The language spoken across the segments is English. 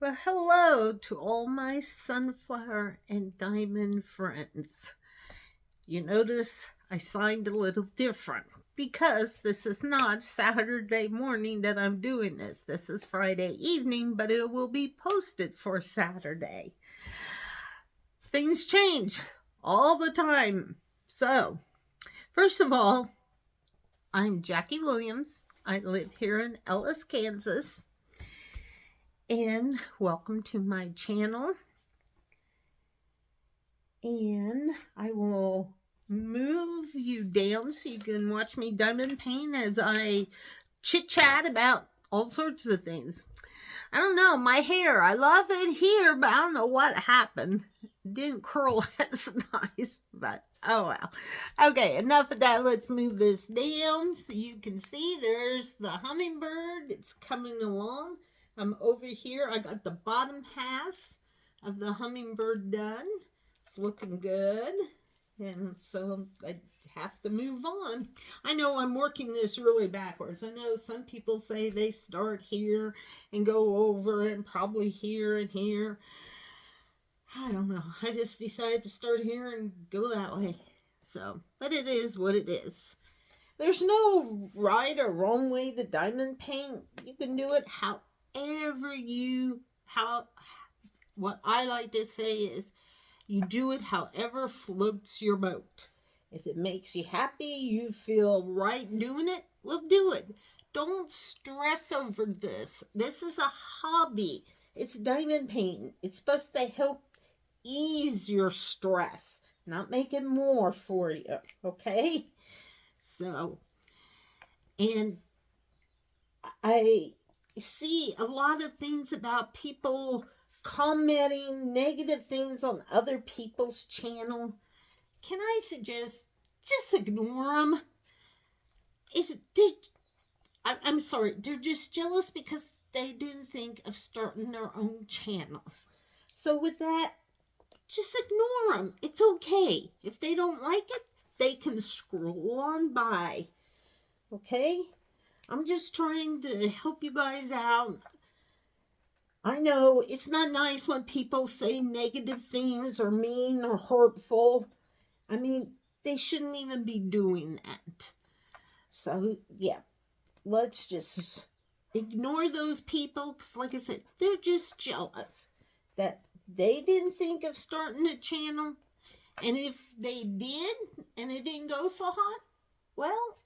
Well, hello to all my sunflower and diamond friends. You notice I signed a little different because this is not Saturday morning that I'm doing this. This is Friday evening, but it will be posted for Saturday. Things change all the time. So, first of all, I'm Jackie Williams. I live here in Ellis, Kansas. And welcome to my channel. And I will move you down so you can watch me diamond paint as I chit chat about all sorts of things. I don't know, my hair, I love it here, but I don't know what happened. It didn't curl as nice, but oh well. Okay, enough of that. Let's move this down so you can see there's the hummingbird. It's coming along. I'm over here. I got the bottom half of the hummingbird done. It's looking good. And so I have to move on. I know I'm working this really backwards. I know some people say they start here and go over and probably here and here. I don't know. I just decided to start here and go that way. So, but it is what it is. There's no right or wrong way to diamond paint. You can do it however what I like to say is you do it however floats your boat. If it makes you happy, you feel right doing it, well, do it. Don't stress over this. This is a hobby. It's diamond painting. It's supposed to help ease your stress, not make it more for you, okay? So, and I see a lot of things about people commenting negative things on other people's channel. Can I suggest just ignore them? I'm sorry, they're just jealous because they didn't think of starting their own channel. So with that, just ignore them. It's okay. If they don't like it, they can scroll on by. Okay? I'm just trying to help you guys out. I know it's not nice when people say negative things or mean or hurtful. I mean, they shouldn't even be doing that. So, yeah, let's just ignore those people because, like I said, they're just jealous that they didn't think of starting a channel. And if they did and it didn't go so hot, well,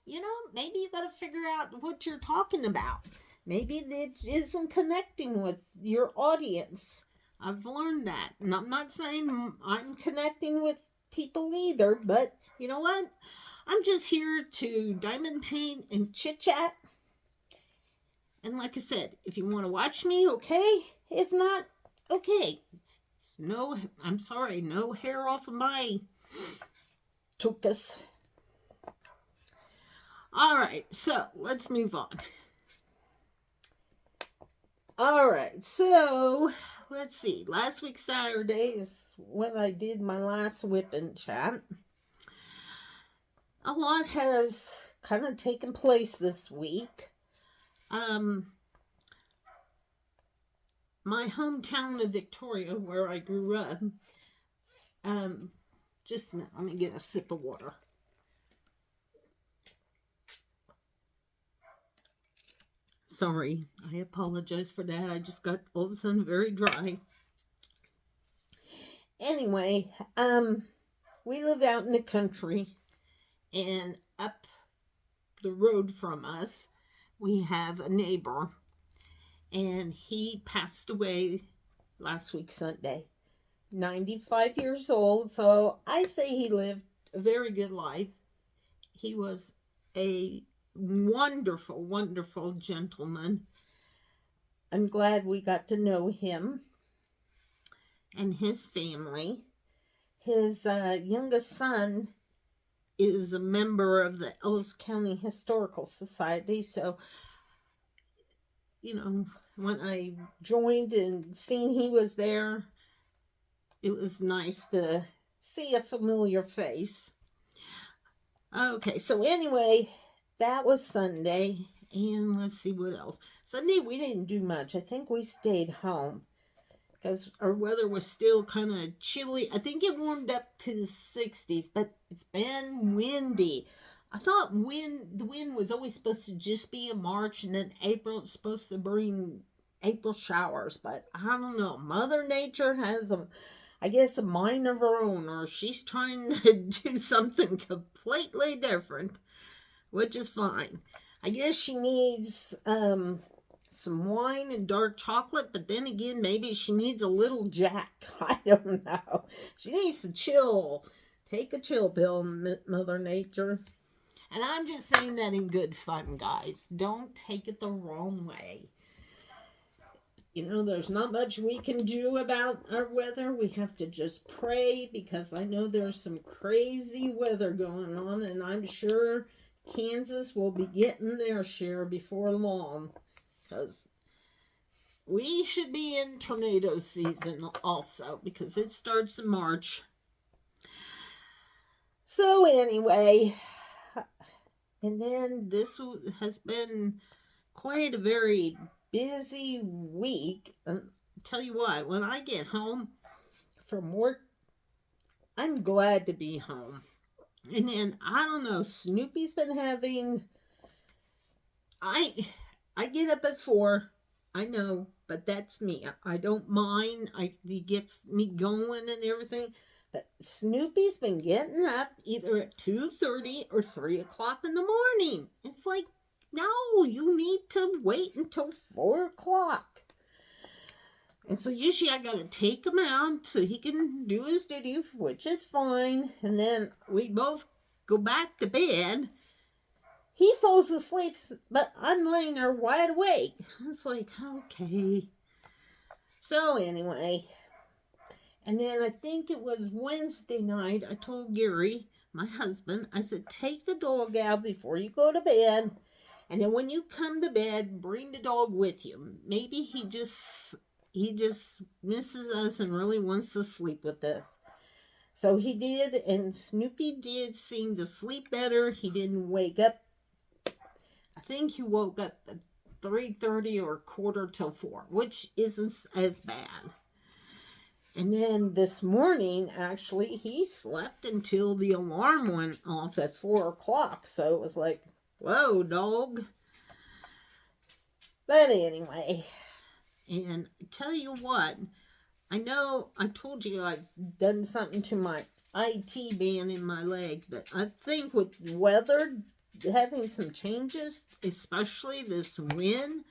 maybe you got to figure out what you're talking about. Maybe it isn't connecting with your audience. I've learned that. And I'm not saying I'm connecting with people either, but you know what? I'm just here to diamond paint and chit chat. And like I said, if you want to watch me, okay. If not, okay. No, I'm sorry, no hair off of my tuchus. All right, so let's move on. All right, so let's see. Last week Saturday is when I did my last WIP and chat. A lot has kind of taken place this week. My hometown of Victoria, where I grew up. Just a minute, let me get a sip of water. Sorry, I apologize for that. I just got all of a sudden very dry. Anyway, we live out in the country, and up the road from us, we have a neighbor, and he passed away last week Sunday. 95 years old, so I say he lived a very good life. He was a wonderful, wonderful gentleman. I'm glad we got to know him and his family. His youngest son is a member of the Ellis County Historical Society, so, when I joined and seen he was there, it was nice to see a familiar face. Okay, so anyway, that was Sunday. And let's see what else. Sunday we didn't do much. I think we stayed home. because our weather was still kind of chilly. I think it warmed up to the 60s, but it's been windy. I thought the wind was always supposed to just be in March, and then April it's supposed to bring April showers, but I don't know. Mother Nature has I guess, a mind of her own, or she's trying to do something completely different, which is fine. I guess she needs some wine and dark chocolate, but then again, maybe she needs a little Jack. I don't know. She needs to chill. Take a chill pill, Mother Nature. And I'm just saying that in good fun, guys. Don't take it the wrong way. You know, there's not much we can do about our weather. We have to just pray, because I know there's some crazy weather going on, and I'm sure Kansas will be getting their share before long, because we should be in tornado season also, because it starts in March. So anyway, and then this has been quite a very busy week. And tell you what, when I get home from work, I'm glad to be home. And then I don't know, Snoopy's been having I get up at 4. I know, but that's me. I don't mind. He gets me going and everything. But Snoopy's been getting up either at 2:30 or 3 o'clock in the morning. It's like, no, you need to wait until 4 o'clock. And so usually I got to take him out so he can do his duty, which is fine. And then we both go back to bed. He falls asleep, but I'm laying there wide awake. It's like, okay. So anyway, and then I think it was Wednesday night, I told Gary, my husband, I said, take the dog out before you go to bed. And then when you come to bed, bring the dog with you. Maybe he just misses us and really wants to sleep with us. So he did, and Snoopy did seem to sleep better. He didn't wake up. I think he woke up at 3:30 or 3:45, which isn't as bad. And then this morning, actually, he slept until the alarm went off at 4 o'clock. So it was like, whoa, dog. But anyway, and I tell you what, I know I told you I've done something to my IT band in my leg, but I think with weather having some changes, especially this wind,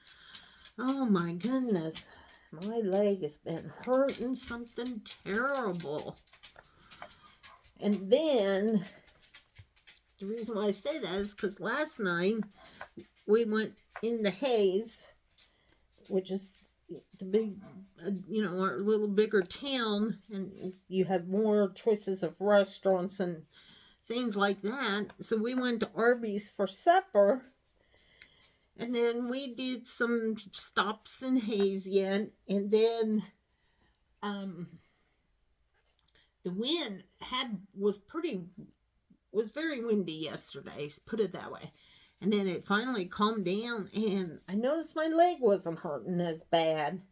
oh my goodness, my leg has been hurting something terrible. And then the reason why I say that is because last night we went into Hayes, which is the big, our little bigger town, and you have more choices of restaurants and things like that. So we went to Arby's for supper, and then we did some stops in Hayes yet, and then the wind was very windy yesterday, put it that way. And then it finally calmed down, and I noticed my leg wasn't hurting as bad.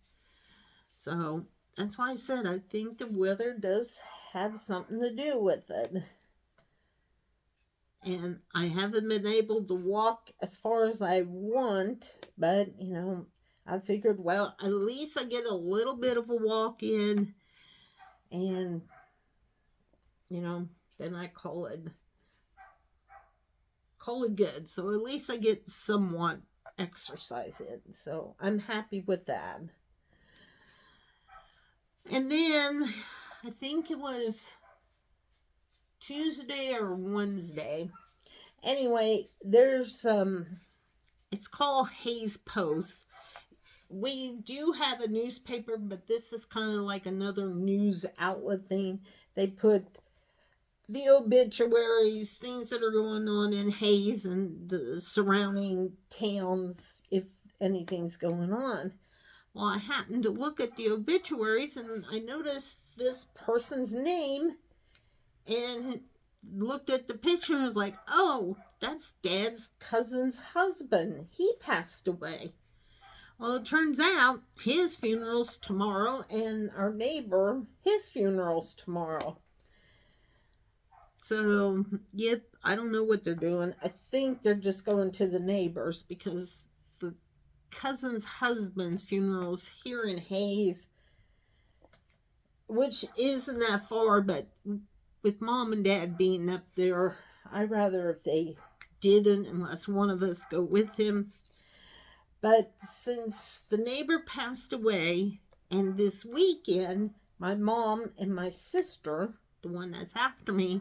So that's why I said I think the weather does have something to do with it. And I haven't been able to walk as far as I want, but, I figured, well, at least I get a little bit of a walk in, and, then I call it good. So at least I get somewhat exercise in. So I'm happy with that. And then I think it was Tuesday or Wednesday. Anyway, there's it's called Hayes Post. We do have a newspaper, but this is kind of like another news outlet thing. They put the obituaries, things that are going on in Hayes and the surrounding towns, if anything's going on. Well, I happened to look at the obituaries, and I noticed this person's name, and looked at the picture and was like, oh, that's Dad's cousin's husband. He passed away. Well, it turns out his funeral's tomorrow, and our neighbor, his funeral's tomorrow. So, yep, I don't know what they're doing. I think they're just going to the neighbors because the cousin's husband's funeral's here in Hayes, which isn't that far, but with mom and dad being up there, I'd rather if they didn't, unless one of us go with him. But since the neighbor passed away, and this weekend, my mom and my sister, the one that's after me,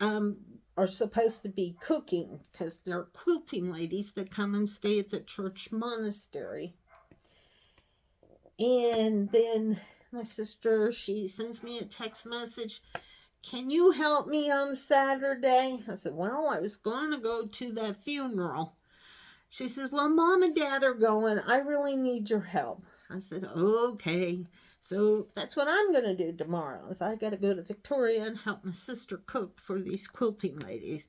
are supposed to be cooking because they're quilting ladies that come and stay at the church monastery. And then my sister, she sends me a text message. Can you help me on Saturday? I said, well, I was going to go to that funeral. She says, well, mom and dad are going. I really need your help. I said, okay. So that's what I'm going to do tomorrow. Is I got to go to Victoria and help my sister cook for these quilting ladies.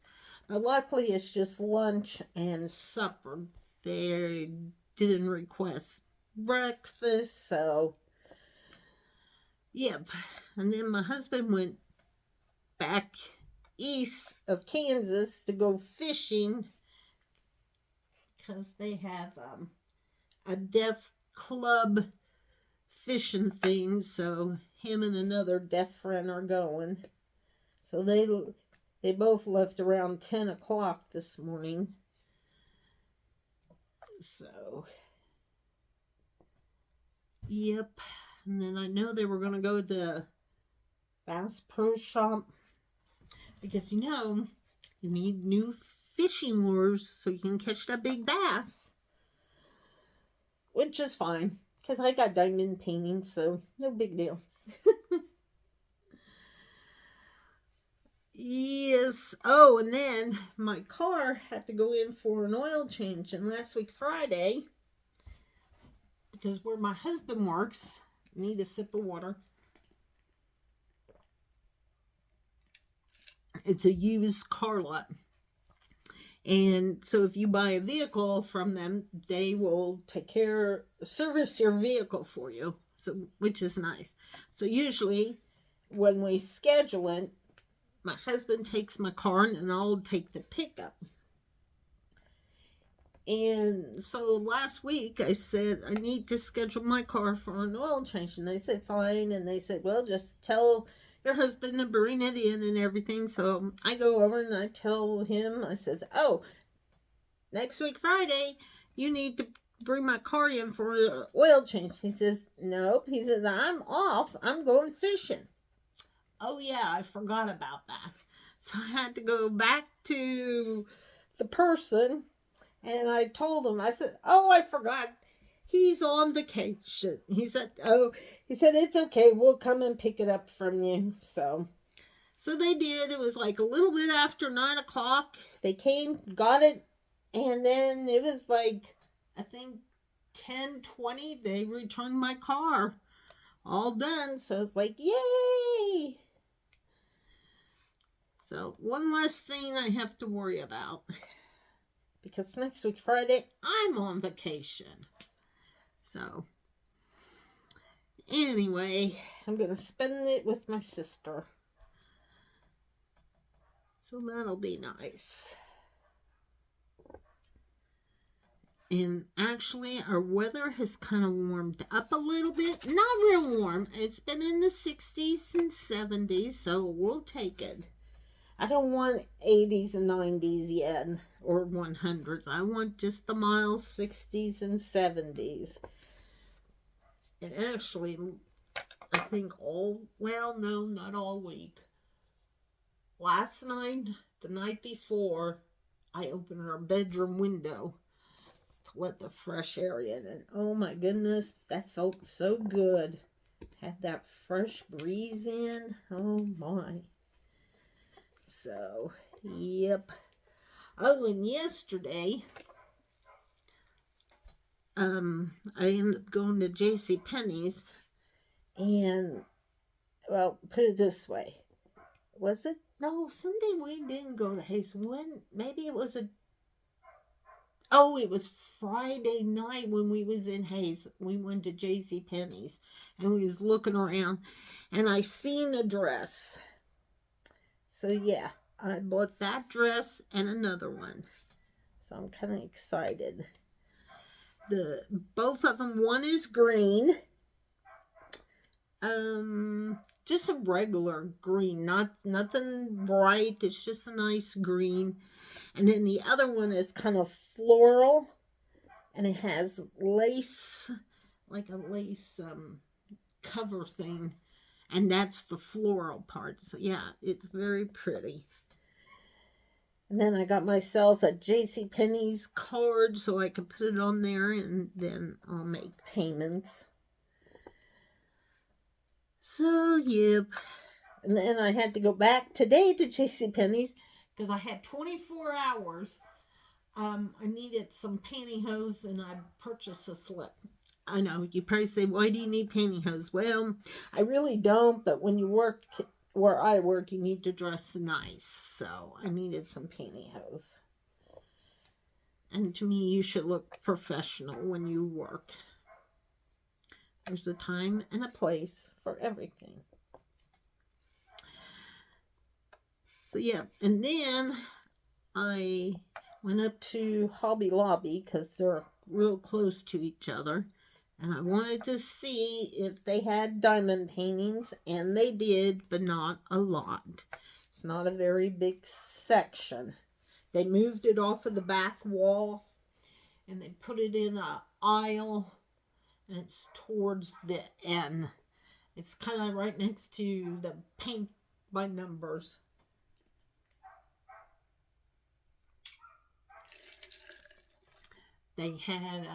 But luckily, it's just lunch and supper. They didn't request breakfast, so yep. And then my husband went back east of Kansas to go fishing because they have a deaf club fishing thing, so him and another deaf friend are going. So they both left around 10 o'clock this morning. So yep. And then I know they were going to go to Bass Pro Shop because, you need new fishing lures so you can catch that big bass. Which is fine because I got diamond painting, so no big deal. Yes. Oh, and then my car had to go in for an oil change. And last week, Friday, because where my husband works, I need a sip of water. It's a used car lot. And so if you buy a vehicle from them, they will service your vehicle for you, so which is nice. So usually when we schedule it, my husband takes my car and I'll take the pickup. And so last week I said, I need to schedule my car for an oil change. And they said, fine. And they said, well, just tell your husband to bring it in and everything. So I go over and I tell him, I says, oh, next week, Friday, you need to bring my car in for an oil change. He says, nope. He says, I'm off. I'm going fishing. Oh, yeah, I forgot about that. So I had to go back to the person, and I told him, I said, oh, I forgot. He's on vacation. He said, it's okay. We'll come and pick it up from you. So they did. It was like a little bit after 9 o'clock. They came, got it, and then it was like, I think 10:20, they returned my car. All done. So it's like, yay! So one less thing I have to worry about. Because next week, Friday, I'm on vacation. So, anyway, I'm going to spend it with my sister. So that'll be nice. And actually, our weather has kind of warmed up a little bit. Not real warm. It's been in the 60s and 70s, so we'll take it. I don't want 80s and 90s yet, or 100s. I want just the mild 60s and 70s. And actually, I think not all week. Last night, the night before, I opened our bedroom window to let the fresh air in. And oh my goodness, that felt so good. Had that fresh breeze in. Oh my. So, yep. Oh, and yesterday, I ended up going to JCPenney's, and, well, put it this way. Was it? No, Sunday we didn't go to Hayes. Maybe it was Oh, it was Friday night when we was in Hayes. We went to J.C. Penney's and we was looking around and I seen a dress. So yeah, I bought that dress and another one. So I'm kind of excited. The both of them, one is green. Just a regular green, not nothing bright. It's just a nice green. And then the other one is kind of floral and it has lace, like a lace cover thing, and that's the floral part. So yeah, it's very pretty. And then I got myself a J.C. Penney's card so I could put it on there and then I'll make payments. So, yep. And then I had to go back today to J.C. Penney's because I had 24 hours. I needed some pantyhose and I purchased a slip. I know, you probably say, why do you need pantyhose? Well, I really don't, but when you work where I work, you need to dress nice. So I needed some pantyhose. And to me, you should look professional when you work. There's a time and a place for everything. So yeah, and then I went up to Hobby Lobby because they're real close to each other. And I wanted to see if they had diamond paintings, and they did, but not a lot. It's not a very big section. They moved it off of the back wall, and they put it in a aisle, and it's towards the end. It's kind of right next to the paint by numbers. They had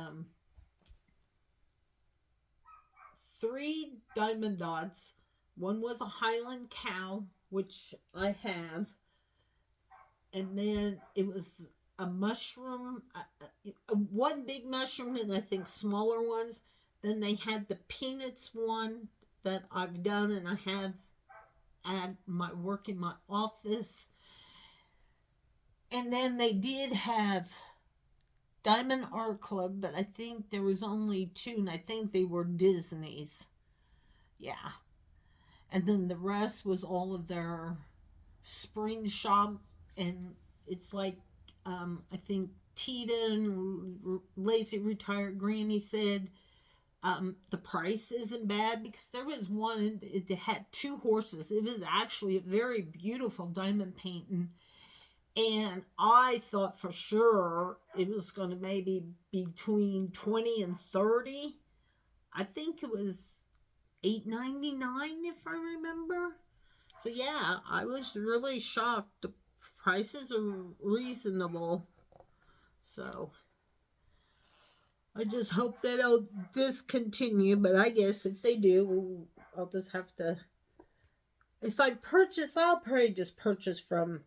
3 diamond dots. One was a Highland cow, which I have. And then it was a mushroom, one big mushroom, and I think smaller ones. Then they had the peanuts one that I've done, and I have at my work in my office. And then they did have Diamond Art Club, but I think there was only 2, and I think they were Disney's. Yeah. And then the rest was all of their spring shop, and it's like, I think Tita and Lazy Retired Granny said the price isn't bad because there was one, it had 2 horses. It was actually a very beautiful diamond painting. And I thought for sure it was going to maybe be between 20 and 30. I think it was $8.99 if I remember. So yeah, I was really shocked. The prices are reasonable. So I just hope they don't discontinue, but I guess if they do, I'll just have to, if I purchase, I'll probably just purchase from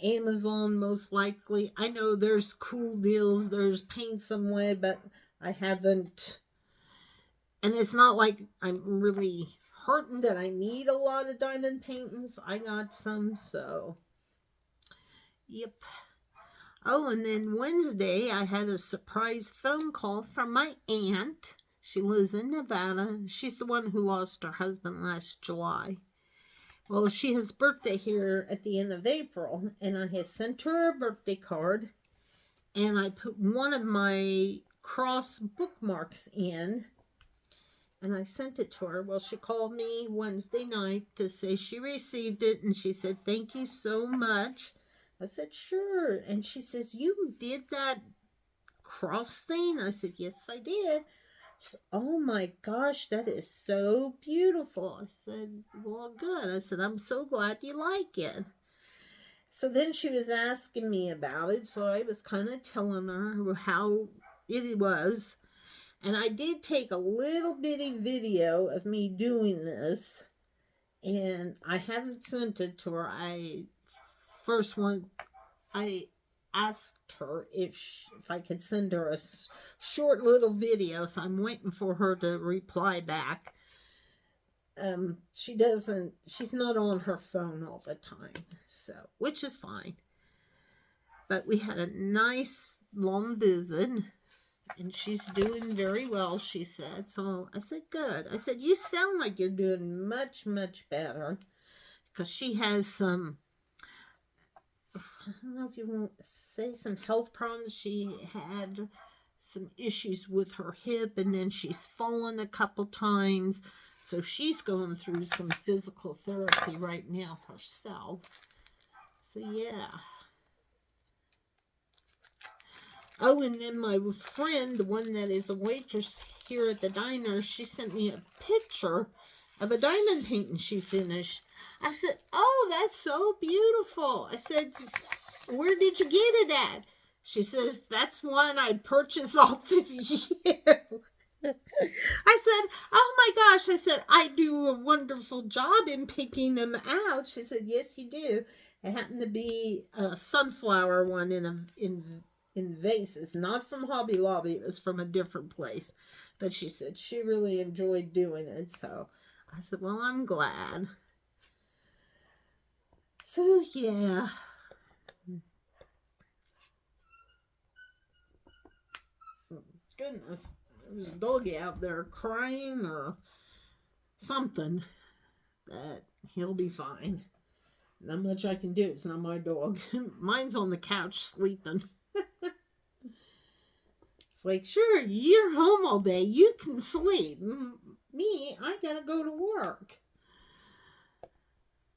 Amazon most likely. I know there's cool deals, there's Paint Some Way, but I haven't. And it's not like I'm really hurting that I need a lot of diamond paintings. I got some, so. Yep. Oh, and then Wednesday I had a surprise phone call from my aunt. She lives in Nevada. She's the one who lost her husband last July. Well, she has birthday here at the end of April, and I had sent her a birthday card, and I put one of my cross bookmarks in, and I sent it to her. Well, she called me Wednesday night to say she received it, and she said, thank you so much. I said, sure. And she says, you did that cross thing? I said, yes, I did. She said, oh my gosh, that is so beautiful. I said, well, good. I said, I'm so glad you like it. So then she was asking me about it, so I was kind of telling her how it was. And I did take a little bitty video of me doing this, and I haven't sent it to her. I asked her if I could send her a short little video, so I'm waiting for her to reply back. She's not on her phone all the time, so, which is fine. But we had a nice long visit, and she's doing very well, she said. So I said, good. I said, you sound like you're doing much, much better. Because she has some, I don't know if you want to say some health problems. She had some issues with her hip, and then she's fallen a couple times. So she's going through some physical therapy right now herself. So yeah. Oh, and then my friend, the one that is a waitress here at the diner, she sent me a picture of a diamond painting she finished. I said, oh, that's so beautiful. I said, where did you get it at? She says, that's one I purchased off of you. I said, oh my gosh. I said, I do a wonderful job in picking them out. She said, yes, you do. It happened to be a sunflower one in vases, not from Hobby Lobby. It was from a different place. But she said she really enjoyed doing it. So I said, well, I'm glad. So, yeah. Goodness, there's a doggy out there crying or something. But he'll be fine. Not much I can do. It's not my dog. Mine's on the couch sleeping. It's like, sure, you're home all day. You can sleep. Me, I gotta go to work.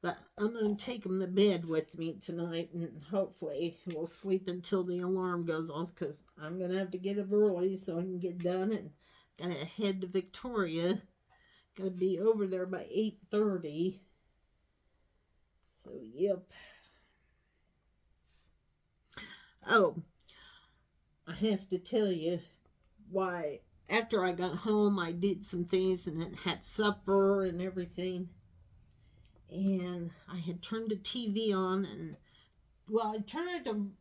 But I'm going to take him to bed with me tonight, and hopefully we'll sleep until the alarm goes off, because I'm going to have to get up early so I can get done, and got to head to Victoria. Got to be over there by 8:30. So, yep. Oh, I have to tell you why. After I got home, I did some things and then had supper and everything. And I had turned the TV on, and well, I turned it to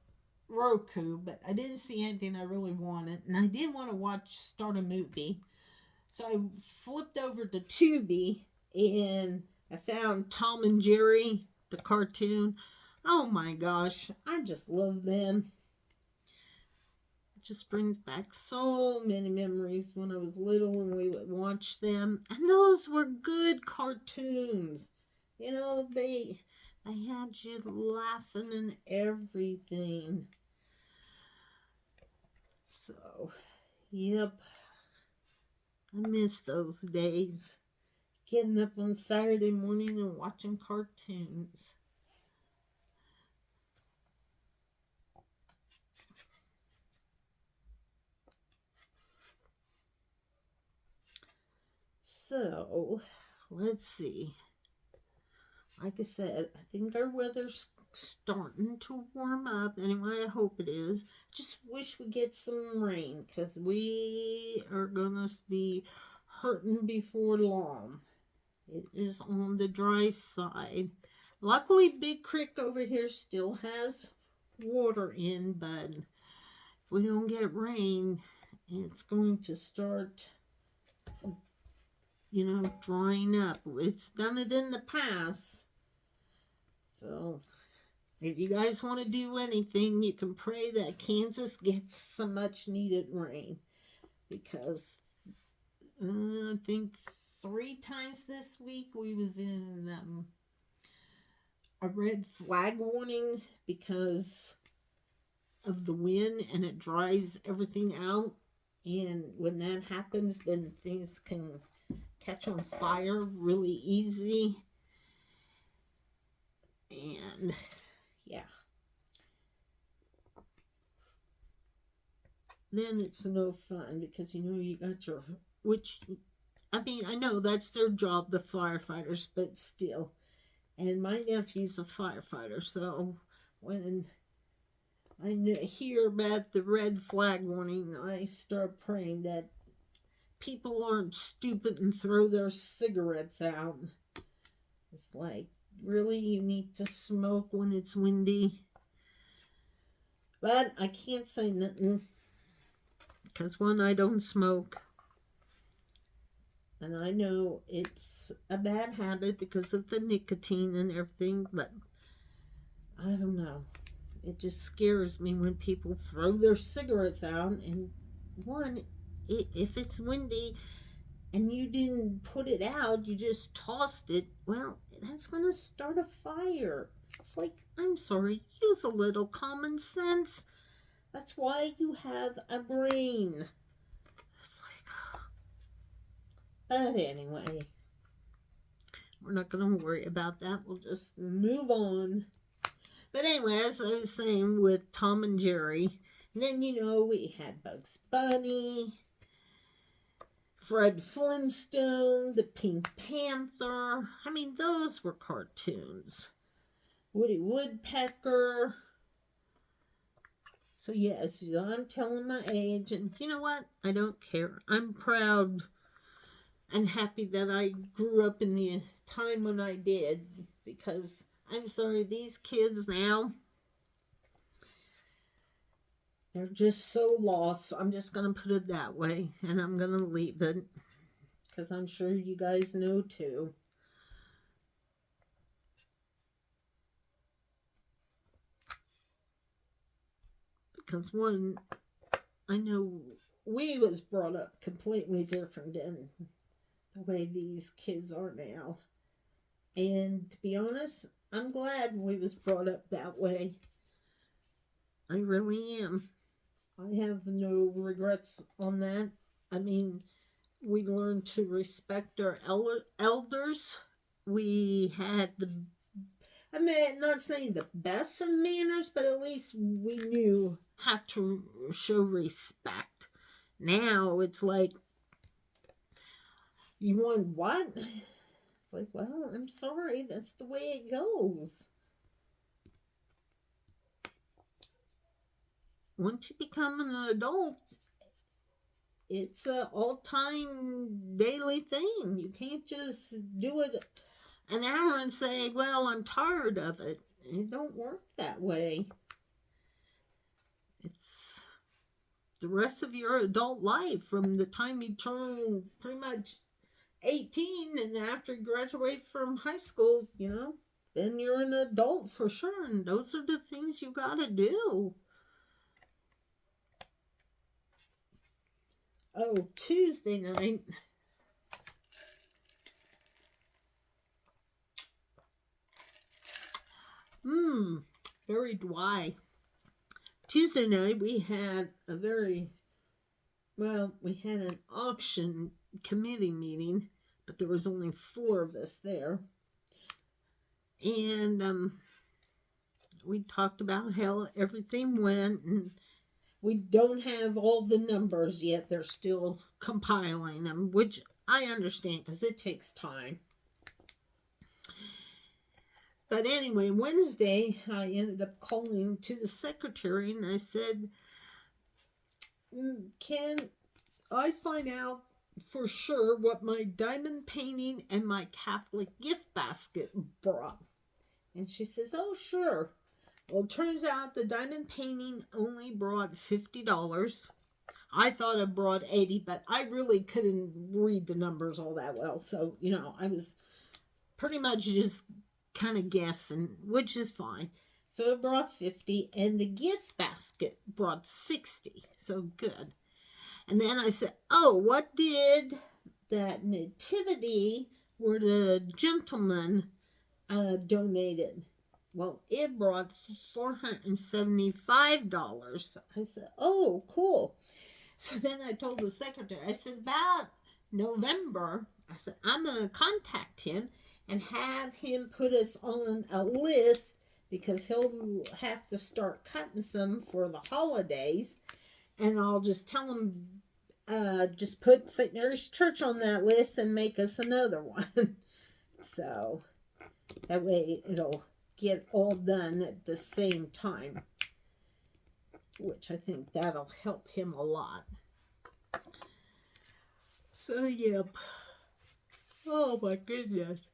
Roku, but I didn't see anything I really wanted, and I didn't want to start a movie. So I flipped over to Tubi, and I found Tom and Jerry, the cartoon. Oh my gosh, I just love them. It just brings back so many memories when I was little and we would watch them. And those were good cartoons. You know, they had you laughing and everything. So, yep. I miss those days. Getting up on Saturday morning and watching cartoons. So, let's see. Like I said, I think our weather's starting to warm up. Anyway, I hope it is. Just wish we get some rain, because we are going to be hurting before long. It is on the dry side. Luckily, Big Creek over here still has water in, but if we don't get rain, it's going to start, drying up. It's done it in the past. So, if you guys want to do anything, you can pray that Kansas gets some much needed rain. Because I think 3 times this week we was in a red flag warning because of the wind, and it dries everything out. And when that happens, then things can catch on fire really easy. And yeah, then it's no fun, because you got your, which, I mean, I know that's their job, the firefighters, but still. And my nephew's a firefighter, so when I hear about the red flag warning, I start praying that people aren't stupid and throw their cigarettes out. It's like, really, you need to smoke when it's windy? But I can't say nothing, because one, I don't smoke, and I know it's a bad habit because of the nicotine and everything, but I don't know. It just scares me when people throw their cigarettes out. And one, if it's windy and you didn't put it out, you just tossed it, well, that's going to start a fire. It's like, I'm sorry, use a little common sense. That's why you have a brain. It's like, but anyway, we're not going to worry about that. We'll just move on. But anyway, as I was saying with Tom and Jerry, then we had Bugs Bunny, Fred Flintstone, the Pink Panther. I mean, those were cartoons. Woody Woodpecker. So yes, I'm telling my age, and you know what? I don't care. I'm proud and happy that I grew up in the time when I did, because I'm sorry, these kids now, they're just so lost. I'm just going to put it that way, and I'm going to leave it, because I'm sure you guys know too. Because one, I know we was brought up completely different than the way these kids are now. And to be honest, I'm glad we was brought up that way. I really am. I have no regrets on that. I mean, we learned to respect our elders. We had not saying the best of manners, but at least we knew how to show respect. Now it's like, you want what? It's like, well, I'm sorry, that's the way it goes. Once you become an adult, it's an all-time daily thing. You can't just do it an hour and say, well, I'm tired of it. It don't work that way. It's the rest of your adult life from the time you turn pretty much 18 and after you graduate from high school, then you're an adult for sure. And those are the things you got to do. Oh, Tuesday night. Very dry. Tuesday night we had we had an auction committee meeting, but there was only 4 of us there. And we talked about how everything went, and we don't have all the numbers yet. They're still compiling them, which I understand because it takes time. But anyway, Wednesday, I ended up calling to the secretary and I said, can I find out for sure what my diamond painting and my Catholic gift basket brought? And she says, oh, sure. Well, it turns out the diamond painting only brought $50. I thought it brought $80, but I really couldn't read the numbers all that well. So, I was pretty much just kind of guessing, which is fine. So it brought $50, and the gift basket brought $60. So good. And then I said, oh, what did that nativity where the gentleman donated? Well, it brought $475. I said, oh, cool. So then I told the secretary, I said, about November, I said, I'm going to contact him and have him put us on a list because he'll have to start cutting some for the holidays. And I'll just tell him, just put St. Mary's Church on that list and make us another one. So that way it'll get all done at the same time, which I think that'll help him a lot. So, yep. Oh my goodness.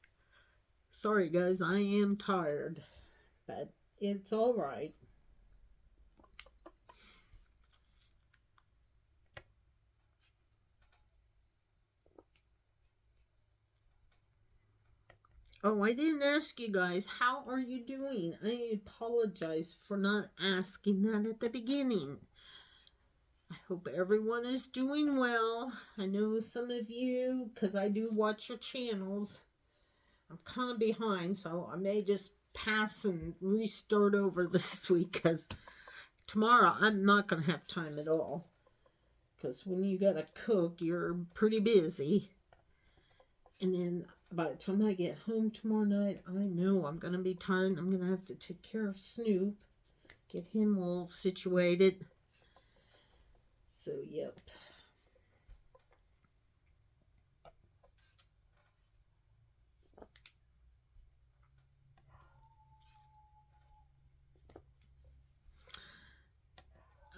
Sorry guys, I am tired, but it's all right. Oh, I didn't ask you guys, how are you doing? I apologize for not asking that at the beginning. I hope everyone is doing well. I know some of you, because I do watch your channels, I'm kind of behind, so I may just pass and restart over this week, because tomorrow I'm not going to have time at all. Because when you gotta cook, you're pretty busy. And then by the time I get home tomorrow night, I know I'm going to be tired. I'm going to have to take care of Snoop, get him all situated. So, yep.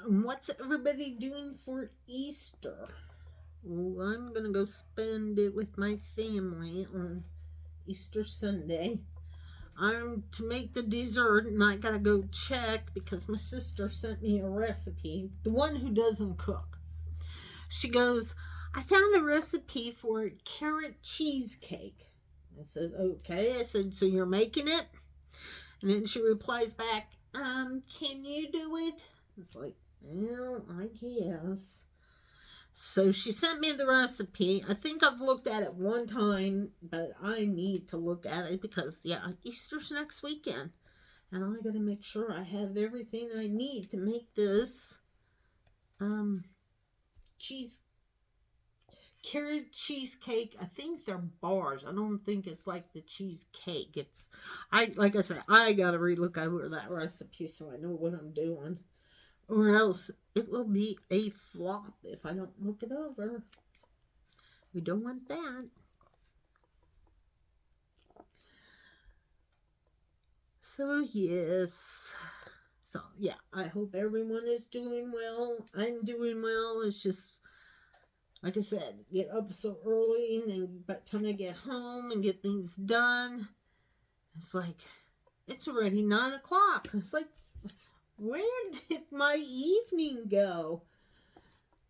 And what's everybody doing for Easter? Well, I'm going to go spend it with my family on Easter Sunday. I'm to make the dessert, and I gotta go check because my sister sent me a recipe. The one who doesn't cook. She goes, I found a recipe for carrot cheesecake. I said, okay. I said, so you're making it? And then she replies back, can you do it? It's like, well, I guess. So she sent me the recipe. I think I've looked at it one time, but I need to look at it because, yeah, Easter's next weekend. And I gotta make sure I have everything I need to make this cheese carrot cheesecake. I think they're bars. I don't think it's like the cheesecake. It's like I said, I gotta relook over that recipe so I know what I'm doing. Or else it will be a flop if I don't look it over. We don't want that. So, yes. So, yeah, I hope everyone is doing well. I'm doing well. It's just, like I said, get up so early, and then by the time I get home and get things done, it's like, it's already 9 o'clock. It's like, where did my evening go?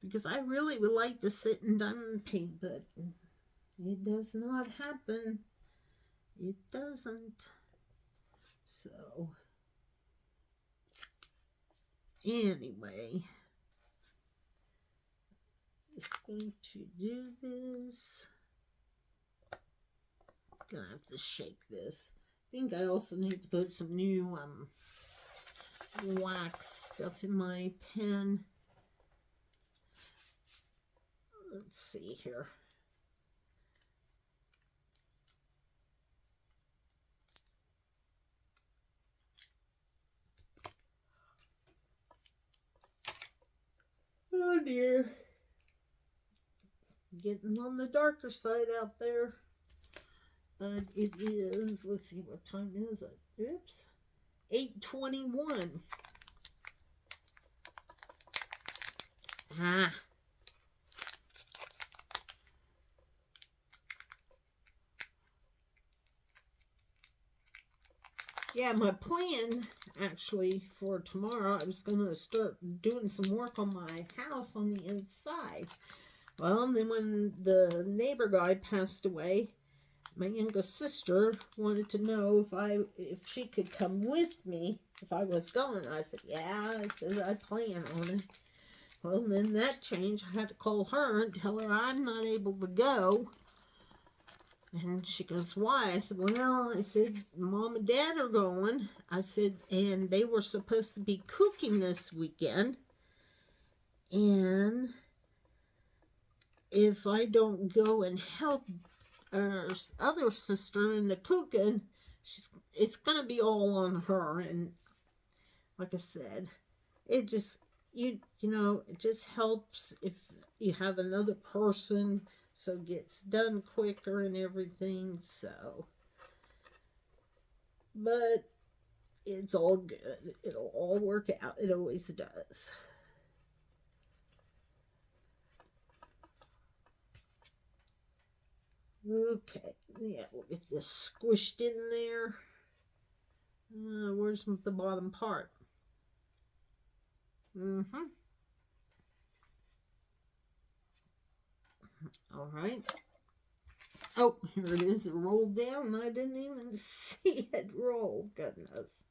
Because I really would like to sit and diamond paint, but it does not happen. It doesn't. So, anyway, just going to do this. Gonna have to shake this. I think I also need to put some new wax stuff in my pen. Let's see here. Oh dear. It's getting on the darker side out there. But it is, let's see, what time is it? Oops. 8:21. Ah. Yeah, my plan actually for tomorrow, I was going to start doing some work on my house on the inside. Well, and then when the neighbor guy passed away, my youngest sister wanted to know if she could come with me if I was going. I said, yeah. I said, I plan on it. Well, then that changed. I had to call her and tell her I'm not able to go. And she goes, why? I said, well, I said, Mom and Dad are going. I said, and they were supposed to be cooking this weekend. And if I don't go and help our other sister in the cooking, it's going to be all on her. And like I said, it just, you know, it just helps if you have another person, so it gets done quicker and everything. So, but it's all good. It'll all work out. It always does. Okay, yeah, we'll get this squished in there. Where's the bottom part? All right. Oh, here it is. It rolled down. I didn't even see it roll. Goodness.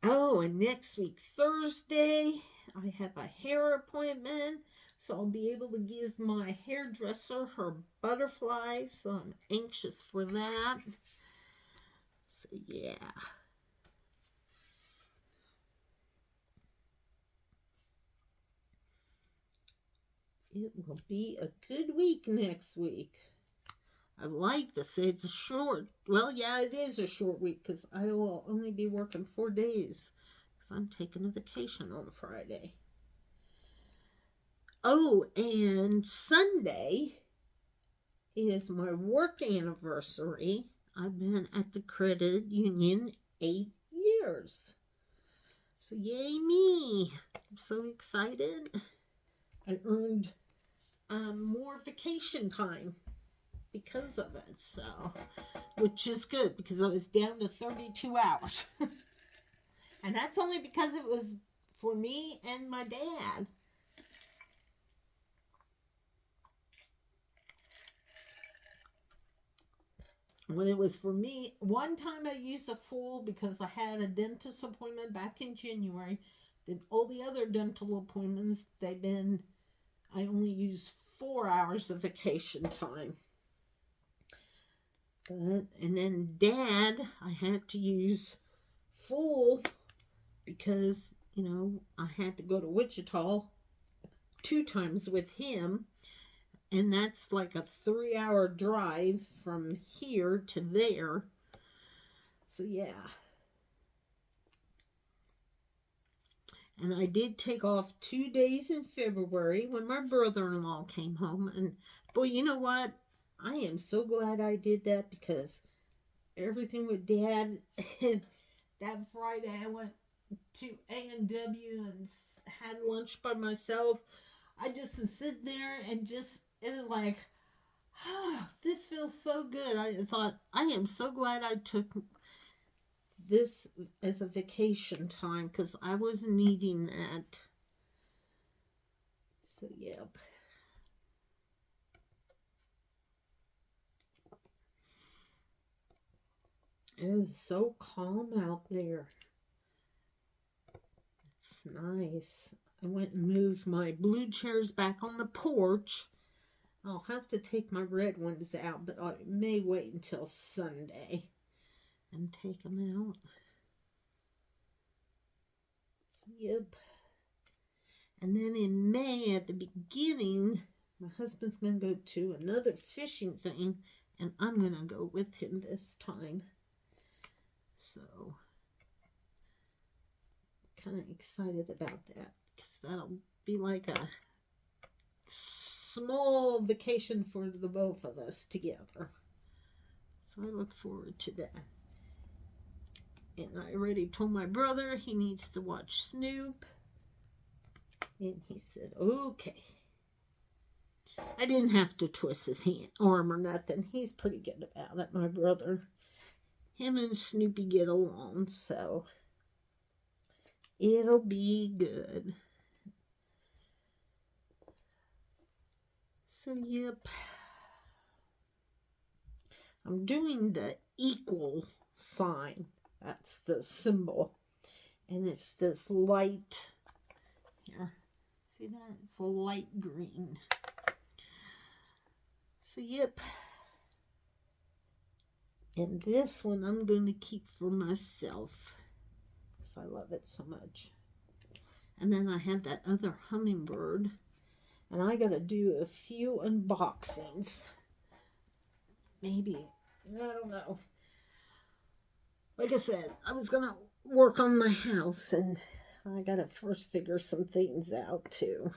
Oh, and next week, Thursday, I have a hair appointment. So I'll be able to give my hairdresser her butterfly. So I'm anxious for that. So yeah. It will be a good week next week. I like to say it's a short. Well, yeah, it is a short week because I will only be working 4 days because I'm taking a vacation on Friday. Oh, and Sunday is my work anniversary. I've been at the credit union 8 years. So yay me. I'm so excited. I earned more vacation time because of it, so, which is good because I was down to 32 hours. And that's only because it was for me and my dad. When it was for me, one time I used a full because I had a dentist appointment back in January. Then all the other dental appointments, I only used 4 hours of vacation time. And then Dad, I had to use full because, I had to go to Wichita 2 times with him. And that's like a 3-hour drive from here to there. So, yeah. And I did take off 2 days in February when my brother-in-law came home. And, boy, you know what? I am so glad I did that because everything with Dad, that Friday I went to A&W and had lunch by myself. I just was sitting there and it was like, this feels so good. I thought, I am so glad I took this as a vacation time because I was needing that. So, yep. It is so calm out there. It's nice. I went and moved my blue chairs back on the porch. I'll have to take my red ones out, but I may wait until Sunday and take them out. So, yep. And then in May, at the beginning, my husband's going to go to another fishing thing, and I'm going to go with him this time. So, kind of excited about that because that'll be like a small vacation for the both of us together. So I look forward to that. And I already told my brother he needs to watch Snoop. And he said, okay. I didn't have to twist his arm or nothing. He's pretty good about it, my brother. Him and Snoopy get along, so it'll be good. So, yep. I'm doing the equal sign. That's the symbol. And it's this light. Here. See that? It's a light green. So, yep. And this one I'm going to keep for myself. Because I love it so much. And then I have that other hummingbird. And I got to do a few unboxings. Maybe. I don't know. Like I said, I was going to work on my house. And I got to first figure some things out too.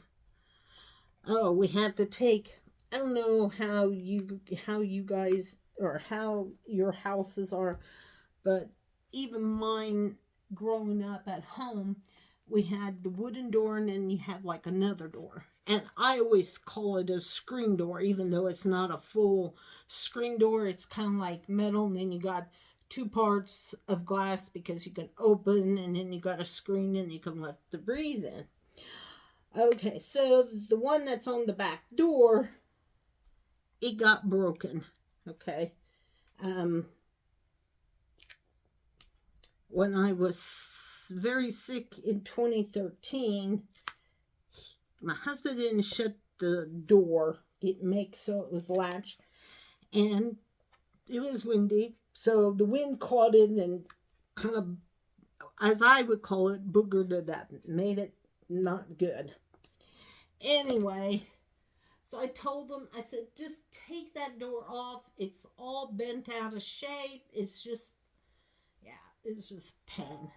Oh, we have to take... I don't know how you guys... or how your houses are, but even mine growing up at home, we had the wooden door and then you have like another door. And I always call it a screen door, even though it's not a full screen door. It's kind of like metal, and then you got 2 parts of glass because you can open, and then you got a screen and you can let the breeze in. Okay, so the one that's on the back door, it got broken. Okay. When I was very sick in 2013, my husband didn't shut the door, make so it was latched, and it was windy, so the wind caught it and kind of, as I would call it, boogered it up, made it not good. Anyway, so I told them, I said, just take that door off. It's all bent out of shape. It's just, yeah, it's just pain.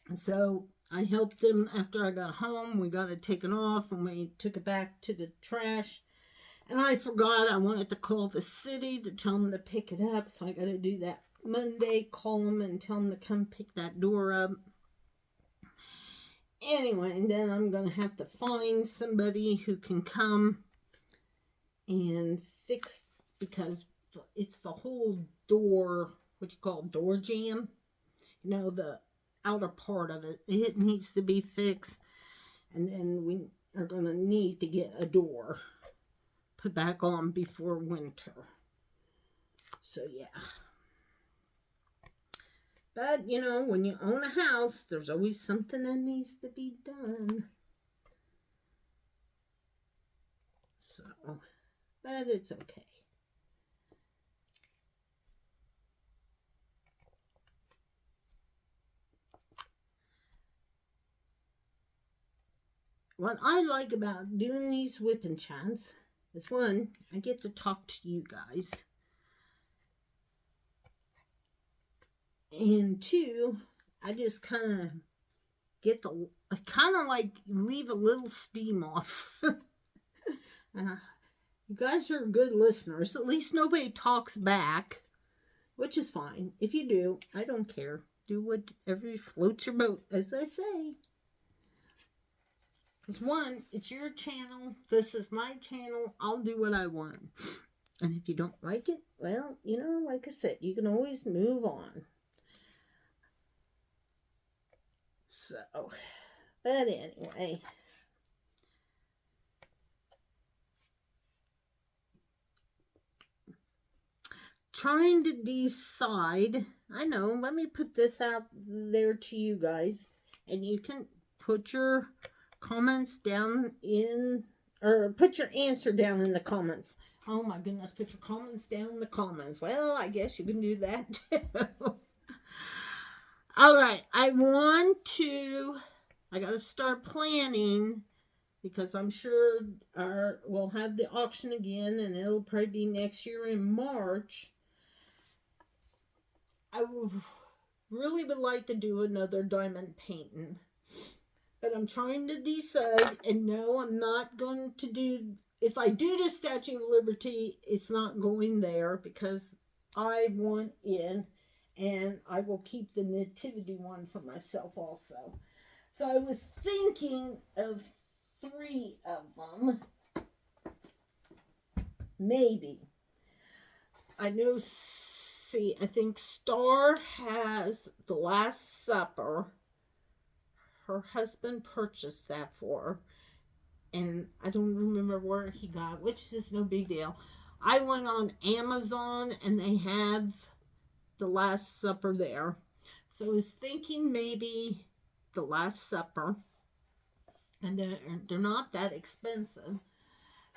And so I helped them after I got home. We got it taken off and we took it back to the trash. And I forgot I wanted to call the city to tell them to pick it up. So I got to do that Monday, call them and tell them to come pick that door up. Anyway, and then I'm going to have to find somebody who can come and fix, because it's the whole door, what you call door jamb. You know, the outer part of it. It needs to be fixed. And then we are going to need to get a door put back on before winter. So, yeah. But, you know, when you own a house, there's always something that needs to be done. So, but it's okay. What I like about doing these WIP and chats is, one, I get to talk to you guys. And two, I just kind of get I kind of like leave a little steam off. You guys are good listeners. At least nobody talks back, which is fine. If you do, I don't care. Do whatever floats your boat, as I say. Because one, it's your channel. This is my channel. I'll do what I want. And if you don't like it, well, you know, like I said, you can always move on. So, but anyway. Trying to decide, I know, let me put this out there to you guys. And you can put your comments down in, or put your answer down in the comments. Oh my goodness, put your comments down in the comments. Well, I guess you can do that too. All right, I got to start planning, because I'm sure we'll have the auction again, and it'll probably be next year in March. I really would like to do another diamond painting, but I'm trying to decide, and no, I'm not going to do, if I do the Statue of Liberty, it's not going there, because I want in, and I will keep the Nativity one for myself also. So I was thinking of 3 of them. Maybe. I know, I think Star has The Last Supper. Her husband purchased that for her. And I don't remember where he got, which is no big deal. I went on Amazon and they have The Last Supper there. So I was thinking maybe The Last Supper. And they're not that expensive.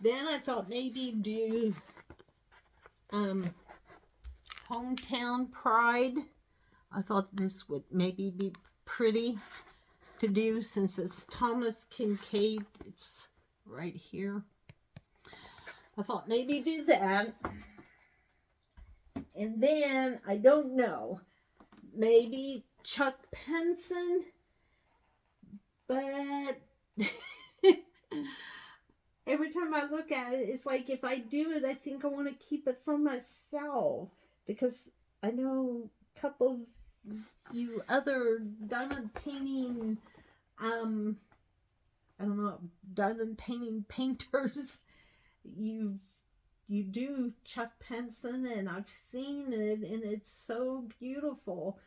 Then I thought maybe do Hometown Pride. I thought this would maybe be pretty to do, since it's Thomas Kincaid. It's right here. I thought maybe do that. And then, I don't know, maybe Chuck Penson. But every time I look at it, it's like, if I do it, I think I want to keep it for myself. Because I know a couple of you other diamond painting, I don't know, diamond painting painters, you do Chuck Penson, and I've seen it, and it's so beautiful.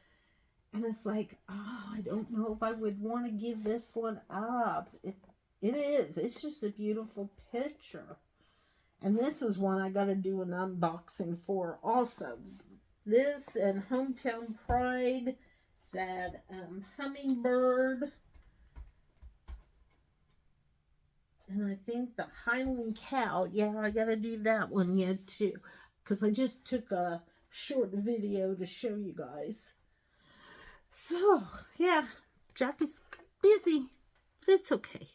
And it's like, oh, I don't know if I would want to give this one up. It is. It's just a beautiful picture. And this is one I got to do an unboxing for also. This and Hometown Pride, that hummingbird. And I think the Highland cow. Yeah, I got to do that one yet too. Because I just took a short video to show you guys. So, yeah, Jackie's busy, but it's okay.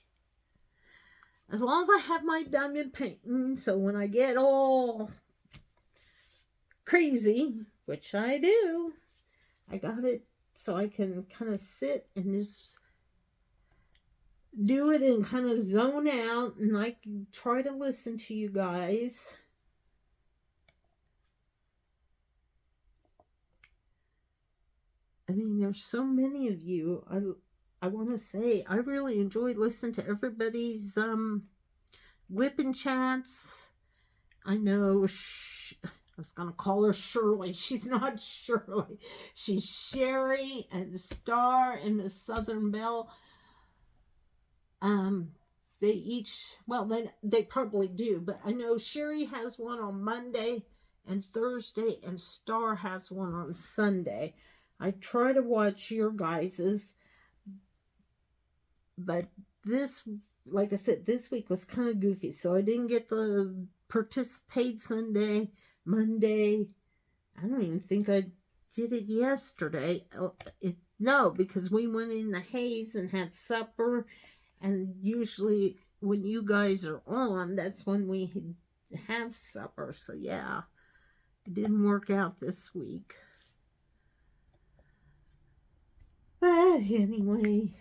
As long as I have my diamond painting, so when I get all crazy, which I do, I got it so I can kind of sit and just do it and kind of zone out, and I can try to listen to you guys. I mean, there's so many of you. I want to say I really enjoy listening to everybody's WIP and chats. I know I was going to call her Shirley. She's not Shirley. She's Sherry and Star and Miss Southern Belle. They each, well, they probably do, but I know Sherry has one on Monday and Thursday, and Star has one on Sunday. I try to watch your guys's, but this, like I said, this week was kind of goofy, so I didn't get to participate Sunday, Monday. I don't even think I did it yesterday. No, because we went in the Haze and had supper, and usually when you guys are on, that's when we have supper. So yeah, it didn't work out this week. But anyway,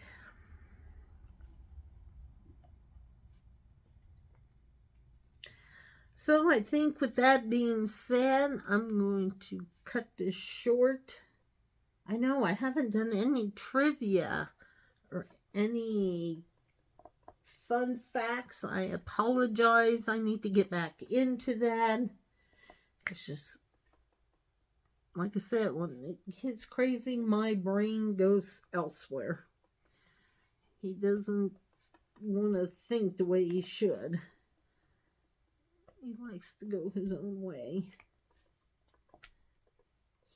so I think with that being said, I'm going to cut this short. I know I haven't done any trivia or any fun facts. I apologize. I need to get back into that. It's just, like I said, when it gets crazy, my brain goes elsewhere. He doesn't want to think the way he should. He likes to go his own way.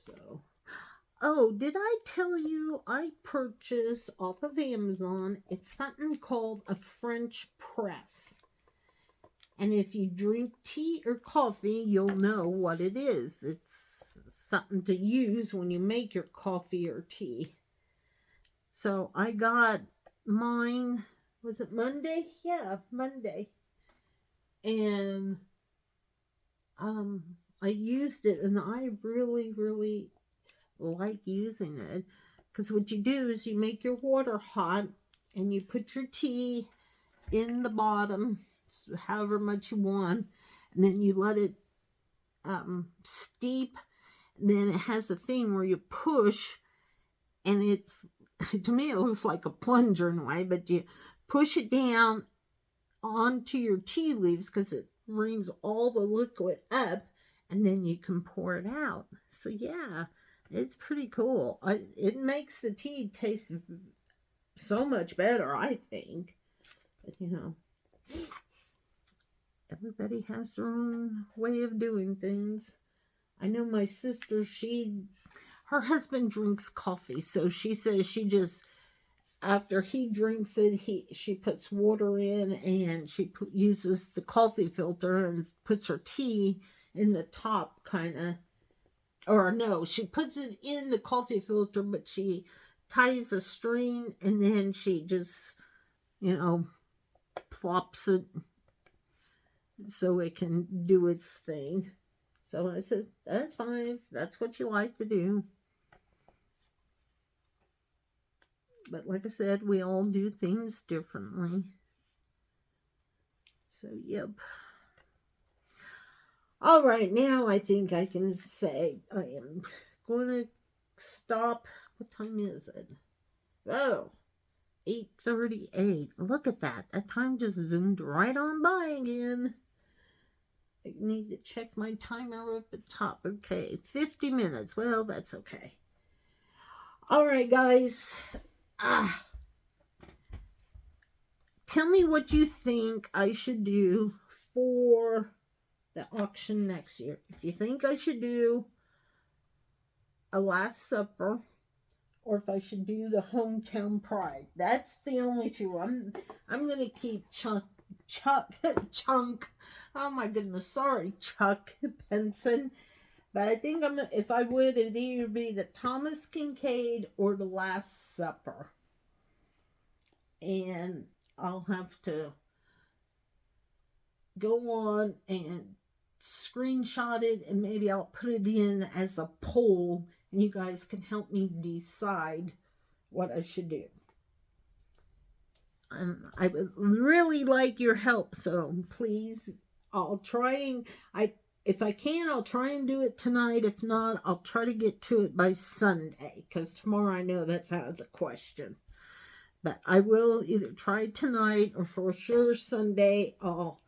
So, oh, did I tell you I purchased off of Amazon? It's something called a French press. And if you drink tea or coffee, you'll know what it is. It's something to use when you make your coffee or tea. So I got mine, was it Monday? Yeah, Monday. And I used it, and I really, really like using it. Because what you do is you make your water hot, and you put your tea in the bottom, however much you want, and then you let it steep. And then it has a thing where you push, and it's, to me it looks like a plunger in a way, but you push it down onto your tea leaves because it brings all the liquid up, and then you can pour it out. So yeah, it's pretty cool. It makes the tea taste so much better, I think. But you know, everybody has their own way of doing things. I know my sister, her husband drinks coffee, so she says she just, after he drinks it, she puts water in, and she uses the coffee filter and puts her tea in the top, kind of, or no, she puts it in the coffee filter, but she ties a string, and then she just, plops it so it can do its thing. So I said, that's fine if that's what you like to do. But like I said, we all do things differently. So, yep. All right, now I think I can say I am going to stop. What time is it? Oh, 8:38. Look at that. That time just zoomed right on by again. I need to check my timer up at the top. Okay, 50 minutes. Well, that's okay. All right, guys. tell me what you think I should do for the auction next year. If you think I should do a Last Supper, or if I should do the Hometown Pride. That's the only two. I'm gonna keep Chunk. Oh my goodness, sorry, Chuck Benson. But I think if I would, it'd either be the Thomas Kincaid or the Last Supper. And I'll have to go on and screenshot it, and maybe I'll put it in as a poll, and you guys can help me decide what I should do. And I would really like your help, so please, I'll try and if I can, I'll try and do it tonight. If not, I'll try to get to it by Sunday, because tomorrow I know that's out of the question. But I will either try tonight, or for sure Sunday I'll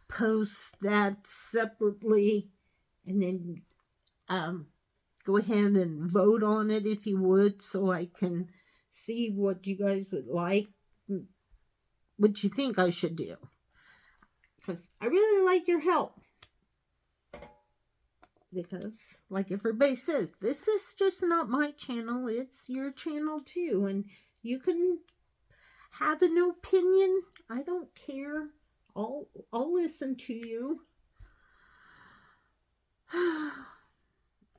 post that separately, and then go ahead and vote on it if you would, so I can see what you guys would like, what you think I should do, because I really like your help. Because like everybody says, this is just not my channel, it's your channel too, and you can have an opinion. I don't care. I'll listen to you.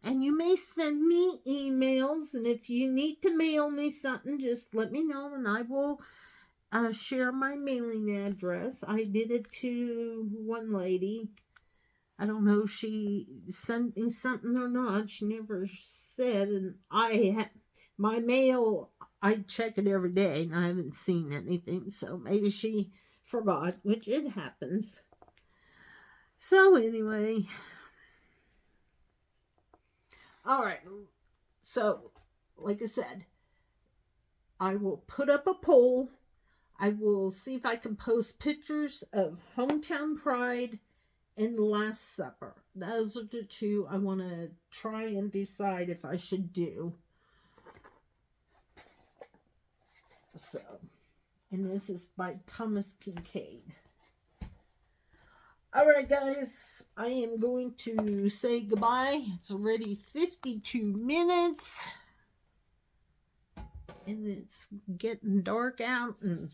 And you may send me emails, and if you need to mail me something, just let me know, and I will share my mailing address. I did it to one lady. I don't know if she sent me something or not. She never said, and my mail, I check it every day, and I haven't seen anything, so maybe she forgot, which it happens. So anyway, all right, so like I said, I will put up a poll. I will see if I can post pictures of Hometown Pride and the Last Supper. Those are the two I want to try and decide if I should do. So, and this is by Thomas Kincaid. Alright guys, I am going to say goodbye. It's already 52 minutes. And it's getting dark out, and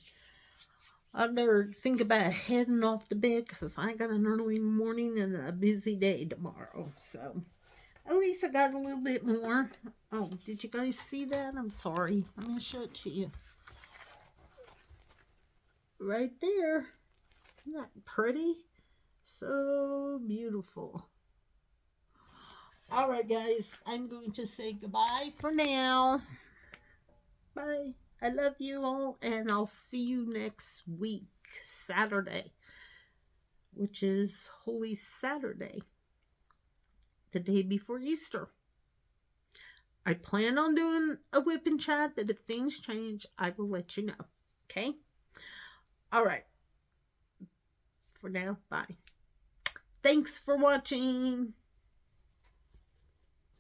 I better think about heading off to bed, because I got an early morning and a busy day tomorrow. So, at least I got a little bit more. Oh, did you guys see that? I'm sorry. Let me show it to you. Right there. Isn't that pretty? So beautiful. Alright guys, I'm going to say goodbye for now. Bye. I love you all, and I'll see you next week, Saturday, which is Holy Saturday, the day before Easter. I plan on doing a WIP and chat, but if things change, I will let you know. Okay? Alright. For now, bye. Thanks for watching.